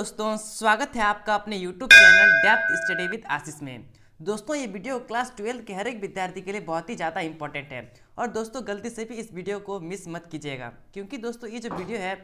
दोस्तों, स्वागत है आपका अपने YouTube channel depth study with Ashish में। दोस्तों, ये वीडियो क्लास 12 के हर एक विद्यार्थी के लिए बहुत ही ज़्यादा इंपॉर्टेंट है और दोस्तों गलती से भी इस वीडियो को मिस मत कीजिएगा, क्योंकि दोस्तों ये जो वीडियो है,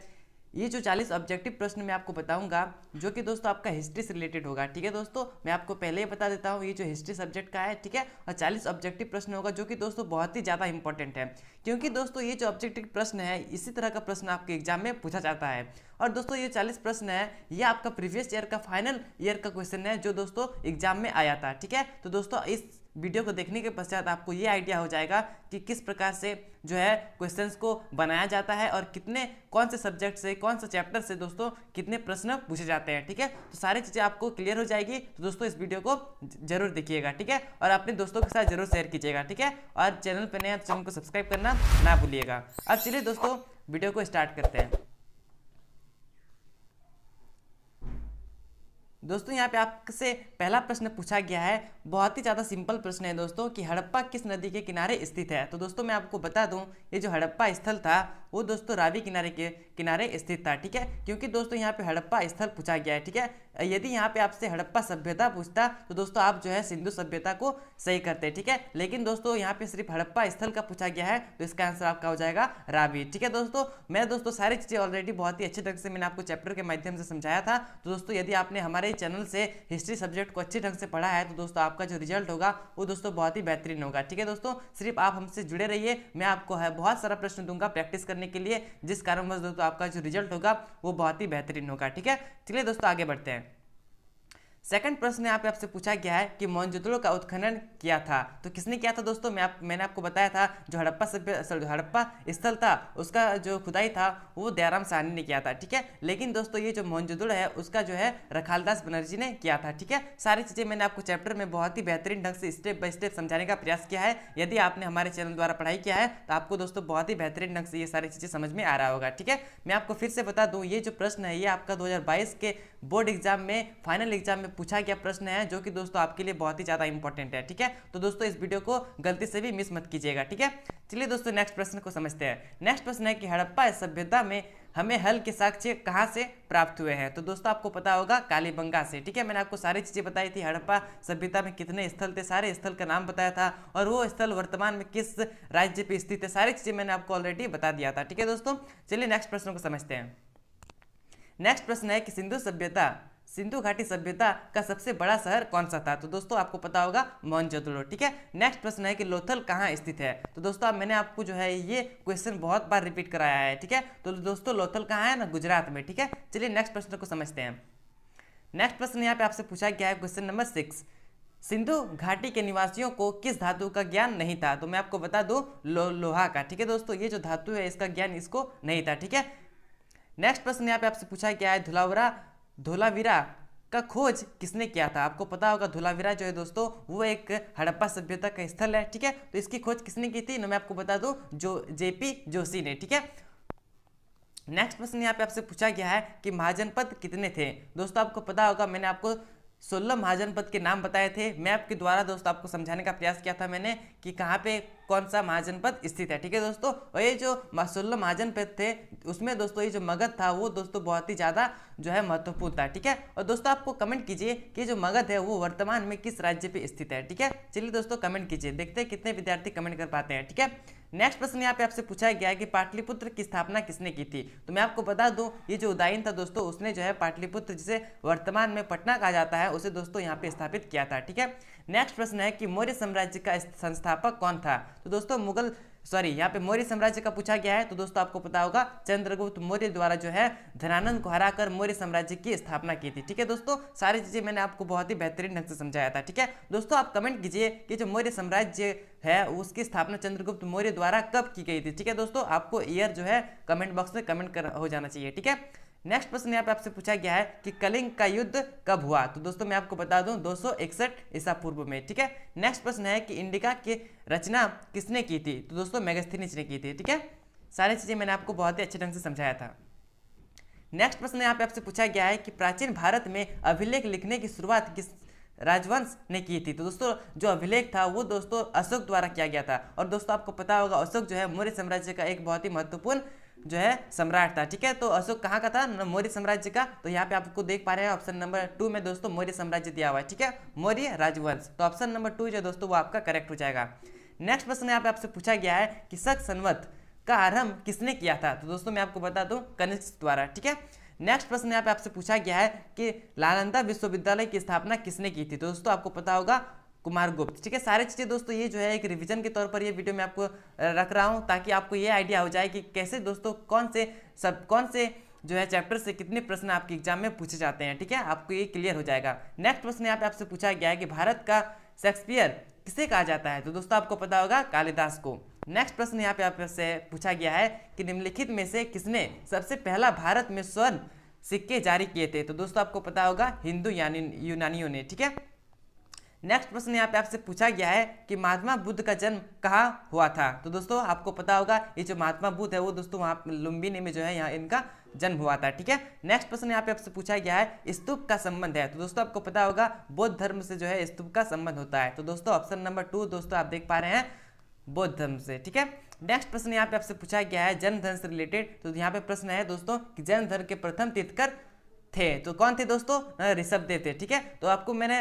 ये जो 40 ऑब्जेक्टिव प्रश्न मैं आपको बताऊंगा, जो कि दोस्तों आपका हिस्ट्री से रिलेटेड होगा। ठीक है दोस्तों, मैं आपको पहले ही बता देता हूँ, ये जो हिस्ट्री सब्जेक्ट का है, ठीक है, और 40 ऑब्जेक्टिव प्रश्न होगा, जो कि दोस्तों बहुत ही ज़्यादा इंपॉर्टेंट है, क्योंकि दोस्तों ये जो ऑब्जेक्टिव प्रश्न है, इसी तरह का प्रश्न आपके एग्जाम में पूछा जाता है। और दोस्तों ये 40 प्रश्न है, ये आपका प्रीवियस ईयर का फाइनल ईयर का क्वेश्चन है, जो दोस्तों एग्जाम में आया था। ठीक है, तो दोस्तों इस वीडियो को देखने के पश्चात आपको ये आइडिया हो जाएगा कि किस प्रकार से जो है क्वेश्चंस को बनाया जाता है और कितने कौन से सब्जेक्ट से, कौन से चैप्टर से दोस्तों कितने प्रश्न पूछे जाते हैं। ठीक है, तो सारी चीज़ें आपको क्लियर हो जाएगी। तो दोस्तों इस वीडियो को जरूर देखिएगा, ठीक है, और अपने दोस्तों के साथ जरूर शेयर कीजिएगा। ठीक है, और चैनल पर नए चैनल को सब्सक्राइब करना ना भूलिएगा। अब चलिए दोस्तों वीडियो को स्टार्ट करते हैं। दोस्तों यहाँ पे आपसे पहला प्रश्न पूछा गया है, बहुत ही ज़्यादा सिंपल प्रश्न है दोस्तों, कि हड़प्पा किस नदी के किनारे स्थित है। तो दोस्तों मैं आपको बता दूं, ये जो हड़प्पा स्थल था वो दोस्तों रावी किनारे के किनारे स्थित था। ठीक है, क्योंकि दोस्तों यहाँ पे हड़प्पा स्थल पूछा गया है। ठीक है, यदि यहाँ पे आपसे हड़प्पा सभ्यता पूछता तो दोस्तों आप जो है सिंधु सभ्यता को सही करते। ठीक है, लेकिन दोस्तों यहाँ पे सिर्फ हड़प्पा स्थल का पूछा गया है, तो इसका आंसर आपका हो जाएगा रावी। ठीक है दोस्तों, मैं दोस्तों सारी चीज़ें ऑलरेडी बहुत ही अच्छे ढंग से मैंने आपको चैप्टर के माध्यम से समझाया था। तो दोस्तों यदि आपने हमारे चैनल से हिस्ट्री सब्जेक्ट को अच्छे ढंग से पढ़ा है, तो दोस्तों आपका जो रिजल्ट होगा वो दोस्तों बहुत ही बेहतरीन होगा। ठीक है दोस्तों, सिर्फ आप हमसे जुड़े रहिए, मैं आपको है बहुत सारा प्रश्न दूंगा प्रैक्टिस करने के लिए, जिस कारणवश दोस्तों आपका जो रिजल्ट होगा वो बहुत ही बेहतरीन होगा। ठीक है, चलिए दोस्तों आगे बढ़ते हैं। सेकंड प्रश्न यहाँ पे आपसे पूछा गया है कि मोहनजोदड़ो का उत्खनन किया था, तो किसने किया था दोस्तों? मैंने आपको बताया था, जो हड़प्पा स्थल था उसका जो खुदाई था वो दयाराम साहनी ने किया था। ठीक है, लेकिन दोस्तों ये जो मोहनजोदड़ो है उसका जो है रखालदास बनर्जी ने किया था। ठीक है, सारी चीज़ें मैंने आपको चैप्टर में बहुत ही बेहतरीन ढंग से स्टेप बाय स्टेप समझाने का प्रयास किया है। यदि आपने हमारे चैनल द्वारा पढ़ाई किया है तो आपको दोस्तों बहुत ही बेहतरीन ढंग से ये सारी चीज़ें समझ में आ रहा होगा। ठीक है, मैं आपको फिर से बता दूँ, ये जो प्रश्न है ये आपका 2022 के बोर्ड एग्जाम में, फाइनल एग्जाम में पूछा गया प्रश्न है, जो कि दोस्तों आपके लिए बहुत ही ज़्यादा इंपॉर्टेंट है। ठीक है, तो दोस्तों इस वीडियो को गलती से भी मिस मत कीजिएगा। ठीक है, चलिए दोस्तों नेक्स्ट प्रश्न को समझते हैं। नेक्स्ट प्रश्न है कि हड़प्पा सभ्यता में हमें हल के साक्ष्य कहाँ से प्राप्त हुए हैं? तो दोस्तों आपको पता होगा कालीबंगा से। ठीक है, मैंने आपको सारी चीज़ें बताई थी, हड़प्पा सभ्यता में कितने स्थल थे, सारे स्थल का नाम बताया था, और वो स्थल वर्तमान में किस राज्य पे स्थित है, सारी चीज़ें मैंने आपको ऑलरेडी बता दिया था। ठीक है दोस्तों, चलिए नेक्स्ट प्रश्न को समझते हैं। नेक्स्ट प्रश्न है कि सिंधु घाटी सभ्यता का सबसे बड़ा शहर कौन सा था? तो दोस्तों आपको पता होगा मोहनजोदड़ो। ठीक है, नेक्स्ट प्रश्न है कि लोथल कहाँ स्थित है? तो दोस्तों मैंने आपको जो है ये क्वेश्चन बहुत बार रिपीट कराया है। ठीक है, तो दोस्तों लोथल कहाँ है ना, गुजरात में। ठीक है, चलिए नेक्स्ट प्रश्न को समझते हैं। नेक्स्ट प्रश्न यहाँ पे आपसे पूछा गया है, क्वेश्चन नंबर 6, सिंधु घाटी के निवासियों को किस धातु का ज्ञान नहीं था? तो मैं आपको बता दूं लोहा का। ठीक है दोस्तों, ये जो धातु है इसका ज्ञान इसको नहीं था। ठीक है, नेक्स्ट प्रश्न यहाँ पे आपसे पूछा गया है, धोलावीरा का खोज किसने किया था? आपको पता होगा धोलावीरा जो है दोस्तों वो एक हड़प्पा सभ्यता का स्थल है। ठीक है, तो इसकी खोज किसने की थी? मैं आपको बता दूं जेपी जोशी ने। ठीक है, नेक्स्ट प्रश्न यहाँ पे आपसे पूछा गया है कि महाजनपद कितने थे? दोस्तों आपको पता होगा, मैंने आपको 16 महाजनपद के नाम बताए थे। मैप के द्वारा दोस्तों आपको समझाने का प्रयास किया था मैंने कि कहाँ पे कौन सा महाजनपद स्थित है। ठीक है दोस्तों, और ये जो 16 महाजनपद थे उसमें दोस्तों ये जो मगध था वो दोस्तों बहुत ही ज़्यादा जो है महत्वपूर्ण था। ठीक है, और दोस्तों आपको कमेंट कीजिए कि जो मगध है वो वर्तमान में किस राज्य पे स्थित है। ठीक है, चलिए दोस्तों कमेंट कीजिए, देखते हैं कितने विद्यार्थी कमेंट कर पाते हैं। ठीक है, नेक्स्ट प्रश्न यहाँ पे आपसे पूछा गया है कि पाटलिपुत्र की स्थापना किसने की थी? तो मैं आपको बता दूं, ये जो उदयन था दोस्तों उसने जो है पाटलिपुत्र, जिसे वर्तमान में पटना कहा जाता है, उसे दोस्तों यहाँ पे स्थापित किया था। ठीक है, नेक्स्ट प्रश्न है कि मौर्य साम्राज्य का संस्थापक कौन था? तो दोस्तों यहाँ पे मौर्य साम्राज्य का पूछा गया है, तो दोस्तों आपको पता होगा चंद्रगुप्त मौर्य द्वारा जो है धनानंद को हराकर मौर्य साम्राज्य की स्थापना की थी। ठीक है दोस्तों, सारी चीजें मैंने आपको बहुत ही बेहतरीन ढंग से समझाया था। ठीक है दोस्तों, आप कमेंट कीजिए कि जो मौर्य साम्राज्य है उसकी स्थापना चंद्रगुप्त मौर्य द्वारा कब की गई थी? ठीक है दोस्तों, आपको ईयर जो है कमेंट बॉक्स में कमेंट हो जाना चाहिए। ठीक है, नेक्स्ट प्रश्न यहाँ पे आपसे पूछा गया है कि कलिंग का युद्ध कब हुआ? तो दोस्तों मैं आपको बता दूं 261 ईसा पूर्व में। ठीक है, नेक्स्ट प्रश्न है कि इंडिका की रचना किसने की थी? तो दोस्तों मेगास्थनीज ने की थी। ठीक है, सारी चीजें मैंने आपको बहुत ही अच्छे ढंग से समझाया था। नेक्स्ट प्रश्न यहाँ पे आपसे पूछा गया है कि प्राचीन भारत में अभिलेख लिखने की शुरुआत किस राजवंश ने की थी? तो दोस्तों जो अभिलेख था वो दोस्तों अशोक द्वारा किया गया था, और दोस्तों आपको पता होगा अशोक जो है मौर्य साम्राज्य का एक बहुत ही महत्वपूर्ण जो है सम्राट था। ठीक है, तो अशोक कहाँ का था? मौर्य साम्राज्य का। तो यहाँ पे आपको देख पा रहे हैं ऑप्शन नंबर 2 में दोस्तों मौर्य साम्राज्य दिया हुआ है। ठीक है, मौर्य राजवंश। तो ऑप्शन नंबर 2 जो दोस्तों वो आपका करेक्ट हो जाएगा। नेक्स्ट प्रश्न यहाँ पे आपसे पूछा गया है कि शक संवत का आरंभ किसने किया था? तो दोस्तों मैं आपको बता दूं कनिष्क द्वारा। ठीक है, नेक्स्ट प्रश्न यहाँ पे आपसे पूछा गया है कि नालंदा विश्वविद्यालय की स्थापना किसने की थी? तो दोस्तों आपको पता होगा कुमारगुप्त। ठीक है, सारी चीज़ें दोस्तों ये जो है एक रिवीजन के तौर पर ये वीडियो में आपको रख रहा हूँ ताकि आपको ये आइडिया हो जाए कि कैसे दोस्तों कौन से जो है चैप्टर से कितने प्रश्न आपके एग्जाम में पूछे जाते हैं। ठीक है, आपको ये क्लियर हो जाएगा। नेक्स्ट प्रश्न यहाँ पे आपसे पूछा गया है कि भारत का शेक्सपियर किसे कहा जाता है? तो दोस्तों आपको पता होगा कालिदास को। नेक्स्ट प्रश्न यहाँ पे आपसे पूछा गया है कि निम्नलिखित में से किसने सबसे पहला भारत में स्वर्ण सिक्के जारी किए थे? तो दोस्तों आपको पता होगा हिंदू यानी यूनानियों ने। ठीक है, नेक्स्ट प्रश्न यहाँ पे आपसे पूछा गया है कि महात्मा बुद्ध का जन्म कहाँ हुआ था? तो दोस्तों आपको पता होगा ये जो महात्मा बुद्ध है वो दोस्तों वहाँ लुम्बिनी में जो है यहाँ इनका जन्म हुआ था। ठीक है, नेक्स्ट प्रश्न यहाँ पे आपसे पूछा गया है स्तूप का संबंध है। तो दोस्तों आपको पता होगा बौद्ध धर्म से जो है स्तूप का संबंध होता है। तो दोस्तों ऑप्शन नंबर 2 दोस्तों आप देख पा रहे हैं बौद्ध धर्म से। ठीक है, नेक्स्ट प्रश्न यहाँ पे आपसे पूछा गया है जैन धर्म से रिलेटेड। तो यहाँ पे प्रश्न है दोस्तों कि जैन धर्म के प्रथम तीर्थकर थे तो कौन थे दोस्तों? ऋषभदेव थे। ठीक है, तो आपको मैंने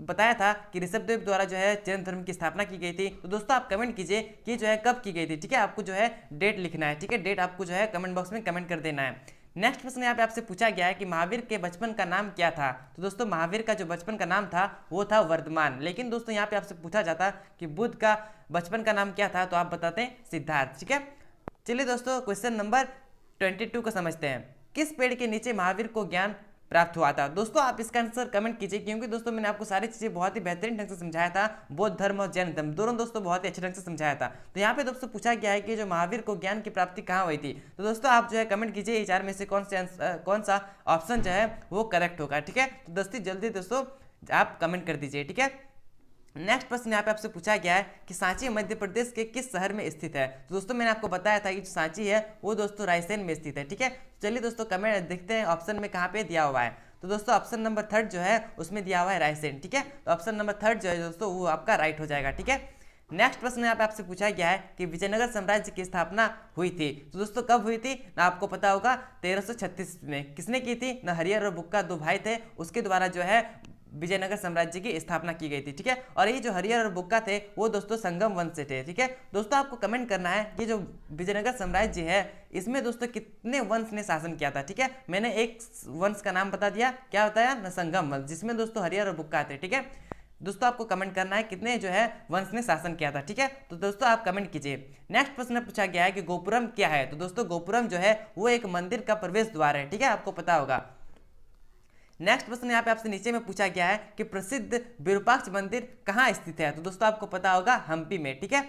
बताया था कि ऋषभदेव द्वारा जो है जैन धर्म की स्थापना की गई थी। तो दोस्तों आप कमेंट कीजिए कि जो है कब की गई थी। ठीक है, आपको जो है डेट लिखना है। ठीक है, डेट आपको जो है कमेंट बॉक्स में कमेंट कर देना है। नेक्स्ट प्रश्न यहाँ पे आपसे पूछा गया है कि महावीर के बचपन का नाम क्या था? तो दोस्तों महावीर का जो बचपन का नाम था वो था वर्धमान। लेकिन दोस्तों यहाँ पे आपसे पूछा जाता कि बुद्ध का बचपन का नाम क्या था? तो आप बताते हैं सिद्धार्थ। ठीक है, चलिए दोस्तों क्वेश्चन नंबर 22 को समझते हैं। किस पेड़ के नीचे महावीर को ज्ञान प्राप्त हुआ था? दोस्तों आप इसका आंसर कमेंट कीजिए क्योंकि दोस्तों मैंने आपको सारी चीजें बहुत ही बेहतरीन ढंग से समझाया था। बौद्ध धर्म और जैन धर्म दोनों दोस्तों बहुत ही अच्छे ढंग से समझाया था। तो यहाँ पे दोस्तों पूछा गया है कि जो महावीर को ज्ञान की प्राप्ति कहाँ हुई थी? तो दोस्तों आप जो है कमेंट कीजिए ये चार में से कौन सा ऑप्शन जो है वो करेक्ट होगा। ठीक है, तो दोस्तों जल्दी दोस्तों आप कमेंट कर दीजिए। ठीक है, नेक्स्ट प्रश्न यहाँ पे आपसे पूछा गया है कि सांची मध्य प्रदेश के किस शहर में स्थित है? तो दोस्तों मैंने आपको बताया था कि जो सांची है वो दोस्तों रायसेन में स्थित है। ठीक है, चलिए दोस्तों कमेंट देखते हैं ऑप्शन में कहाँ पे दिया हुआ है। तो दोस्तों ऑप्शन नंबर 3 जो है उसमें दिया हुआ है रायसेन। ठीक है, तो ऑप्शन नंबर 3 जो है दोस्तों वो आपका राइट हो जाएगा। ठीक है, नेक्स्ट प्रश्न यहाँ पे आपसे पूछा गया है कि विजयनगर साम्राज्य की स्थापना हुई थी। तो दोस्तों कब हुई थी? ना आपको पता होगा 1336 में। किसने की थी? ना हरिहर और बुक्का दो भाई थे, उसके द्वारा जो है विजयनगर साम्राज्य की स्थापना की गई थी। ठीक है, और ये जो हरिहर और बुक्का थे वो दोस्तों संगम वंश से थे। ठीक है, दोस्तों आपको कमेंट करना है कि जो विजयनगर साम्राज्य है इसमें दोस्तों कितने वंश ने शासन किया था। ठीक है, मैंने एक वंश का नाम बता दिया, क्या बताया? ना संगम वंश, जिसमें दोस्तों हरिहर और बुक्का थे। ठीक है, दोस्तों आपको कमेंट करना है कितने जो है वंश ने शासन किया था। ठीक है, तो दोस्तों आप कमेंट कीजिए। नेक्स्ट प्रश्न पूछा गया है कि गोपुरम क्या है? तो दोस्तों गोपुरम जो है वो एक मंदिर का प्रवेश द्वार है। ठीक है, आपको पता होगा। नेक्स्ट प्रश्न यहाँ पे आपसे नीचे में पूछा गया है कि प्रसिद्ध विरूपाक्ष मंदिर कहाँ स्थित है? तो दोस्तों आपको पता होगा हम्पी में। ठीक है,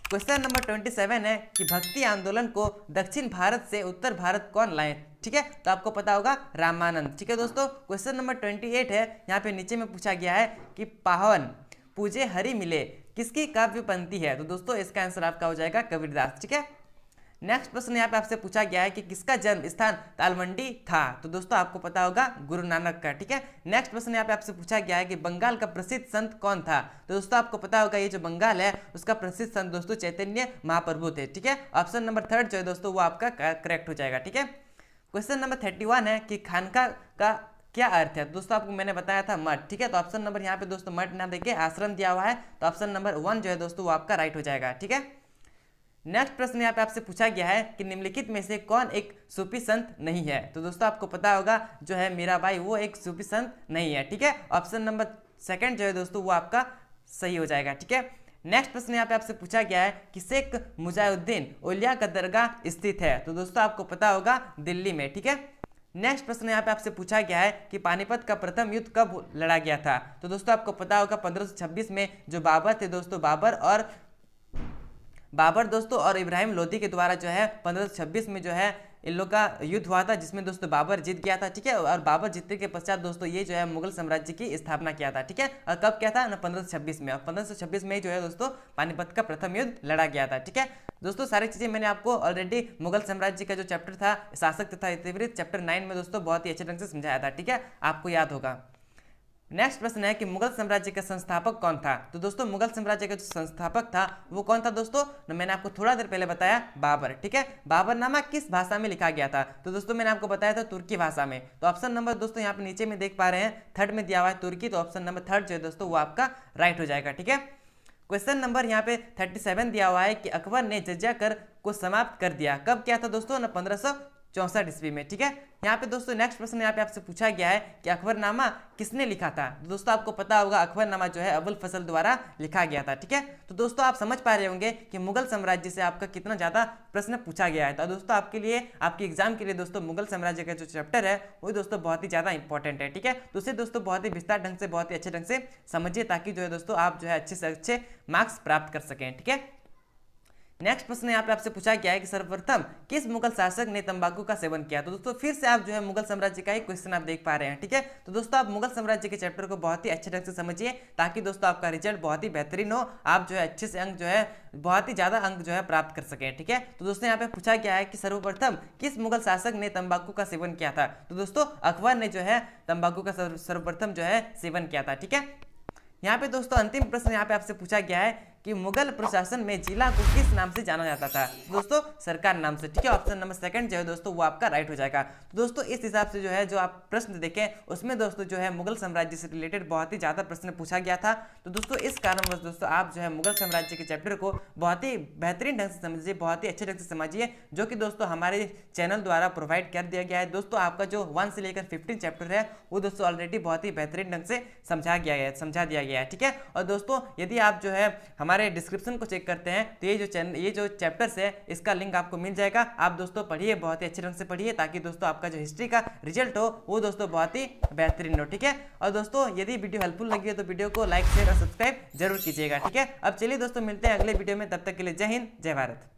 क्वेश्चन नंबर 27 है कि भक्ति आंदोलन को दक्षिण भारत से उत्तर भारत कौन लाए? ठीक है, तो आपको पता होगा रामानंद। ठीक है दोस्तों, क्वेश्चन नंबर 28 है, यहाँ पे नीचे में पूछा गया है कि पावन पूजे हरि मिले किसकी काव्य पंक्ति है? तो दोस्तों इसका आंसर आपका हो जाएगा कबीरदास। ठीक है, नेक्स्ट प्रश्न यहाँ पे आपसे पूछा गया है कि किसका जन्म स्थान तालमंडी था? तो दोस्तों आपको पता होगा गुरु नानक का। ठीक है, नेक्स्ट प्रश्न यहाँ पे आपसे पूछा गया है कि बंगाल का प्रसिद्ध संत कौन था? तो दोस्तों आपको पता होगा ये जो बंगाल है उसका प्रसिद्ध संत दोस्तों चैतन्य महाप्रभु थे। ठीक है, ऑप्शन नंबर 3 जो है दोस्तों वो आपका करेक्ट हो जाएगा। ठीक है, क्वेश्चन नंबर 31 है कि खानका का क्या अर्थ है? दोस्तों आपको मैंने बताया था मठ। ठीक है, तो ऑप्शन नंबर यहाँ पे दोस्तों मठ ना देके आश्रम दिया हुआ है, तो ऑप्शन नंबर 1 जो है दोस्तों वो आपका राइट हो जाएगा। ठीक है, नेक्स्ट प्रश्न यहाँ पे आपसे पूछा गया है कि निम्नलिखित में से कौन एक सूफी संत नहीं है? तो दोस्तों आपको पता होगा जो है मीराबाई वो एक सूफी संत नहीं है। ठीक है, ऑप्शन नंबर 2 जो है दोस्तों वो आपका सही हो जाएगा। ठीक है, नेक्स्ट प्रश्न यहाँ पे आपसे पूछा गया है कि शेख मुजाहिद्दीन औलिया का दरगाह स्थित है? तो दोस्तों आपको पता होगा दिल्ली में। ठीक है, नेक्स्ट प्रश्न यहाँ पे आपसे पूछा गया है कि पानीपत का प्रथम युद्ध कब लड़ा गया था? तो दोस्तों आपको पता होगा 1526 में जो बाबर थे दोस्तों, बाबर दोस्तों और इब्राहिम लोदी के द्वारा जो है 1526 में जो है इन लोग का युद्ध हुआ था, जिसमें दोस्तों बाबर जीत गया था। ठीक है, और बाबर जीतने के पश्चात दोस्तों ये जो है मुगल साम्राज्य की स्थापना किया था। ठीक है, और कब किया था? 1526 में, और 1526 में जो है दोस्तों पानीपत का प्रथम युद्ध लड़ा गया था। ठीक है दोस्तों, सारी चीजें मैंने आपको ऑलरेडी मुगल साम्राज्य का जो चैप्टर था शासक तथा इतिवृत्त चैप्टर 9 में दोस्तों बहुत ही अच्छे ढंग से समझाया था। ठीक है, आपको याद होगा। नेक्स्ट प्रश्न है कि मुगल साम्राज्य का संस्थापक कौन था। तो दोस्तों मुगल साम्राज्य का जो संस्थापक था वो कौन था दोस्तों, तो मैंने आपको थोड़ा देर पहले बताया बाबर। ठीक है, बाबरनामा किस भाषा में लिखा गया था, तो दोस्तों मैंने आपको बताया था तुर्की भाषा में। तो ऑप्शन नंबर दोस्तों यहाँ पे नीचे में देख पा रहे हैं, थर्ड में दिया हुआ है तुर्की, तो ऑप्शन नंबर थर्ड जो है दोस्तों वो आपका राइट हो जाएगा। ठीक है, क्वेश्चन नंबर यहाँ पे 37 दिया हुआ है कि अकबर ने जजिया कर को समाप्त कर दिया, कब किया था दोस्तों, ना 1564 ईस्वी में। ठीक है, यहाँ पे दोस्तों नेक्स्ट प्रश्न यहाँ पे आपसे पूछा गया है कि अकबरनामा किसने लिखा था। तो दोस्तों आपको पता होगा अकबरनामा जो है अबुल फजल द्वारा लिखा गया था। ठीक है, तो दोस्तों आप समझ पा रहे होंगे कि मुगल साम्राज्य से आपका कितना ज्यादा प्रश्न पूछा गया है। तो दोस्तों आपके लिए, आपके एग्जाम के लिए दोस्तों मुगल साम्राज्य का जो चैप्टर है वो दोस्तों बहुत ही ज्यादा इंपॉर्टेंट है। ठीक है, तो उसे दोस्तों बहुत ही विस्तार ढंग से, बहुत ही अच्छे ढंग से समझिए, ताकि जो है दोस्तों आप जो है अच्छे से अच्छे मार्क्स प्राप्त कर सकें। ठीक है, नेक्स्ट प्रश्न यहाँ पे आपसे पूछा गया है कि सर्वप्रथम किस मुगल शासक ने तंबाकू का सेवन किया। तो दोस्तों फिर से आप जो है मुगल साम्राज्य का ही क्वेश्चन आप देख पा रहे हैं। ठीक है, तो दोस्तों आप मुगल साम्राज्य के चैप्टर को बहुत ही अच्छे ढंग से समझिए, ताकि दोस्तों आपका रिजल्ट बहुत ही बेहतरीन हो, आप जो है अच्छे से अंक जो है बहुत ही ज्यादा अंक जो है प्राप्त कर सकें। ठीक है, तो दोस्तों यहाँ पे पूछा गया है कि सर्वप्रथम किस मुगल शासक ने तंबाकू का सेवन किया था। तो दोस्तों अकबर ने जो है तंबाकू का सर्वप्रथम जो है सेवन किया था। ठीक है, यहाँ पे दोस्तों अंतिम प्रश्न यहाँ पे आपसे पूछा गया है कि मुगल प्रशासन में जिला को किस नाम से जाना जाता था। दोस्तों सरकार नाम से। ठीक है, ऑप्शन नंबर सेकंड जो है दोस्तों वो आपका राइट हो जाएगा। तो दोस्तों इस हिसाब से जो है जो आप प्रश्न देखें उसमें दोस्तों जो है मुगल साम्राज्य से रिलेटेड बहुत ही ज्यादा प्रश्न पूछा गया था। तो दोस्तों इस कारणवश दोस्तों आप जो है मुगल साम्राज्य के चैप्टर को बहुत ही बेहतरीन ढंग से समझिए, बहुत ही अच्छे ढंग से समझिए, जो कि दोस्तों हमारे चैनल द्वारा प्रोवाइड कर दिया गया है। दोस्तों आपका जो 1 से लेकर 15 चैप्टर है वो दोस्तों ऑलरेडी बहुत ही बेहतरीन ढंग से समझा दिया गया है। ठीक है, और दोस्तों यदि आप जो है हमारे डिस्क्रिप्शन को चेक करते हैं तो ये जो चैप्टर्स है इसका लिंक आपको मिल जाएगा। आप दोस्तों पढ़िए, बहुत ही अच्छे ढंग से पढ़िए, ताकि दोस्तों आपका जो हिस्ट्री का रिजल्ट हो वो दोस्तों बहुत ही बेहतरीन हो। ठीक है, और दोस्तों यदि वीडियो हेल्पफुल लगी है तो वीडियो को लाइक शेयर और सब्सक्राइब जरूर कीजिएगा। ठीक है, अब चलिए दोस्तों मिलते हैं अगले वीडियो में, तब तक के लिए जय हिंद, जय भारत।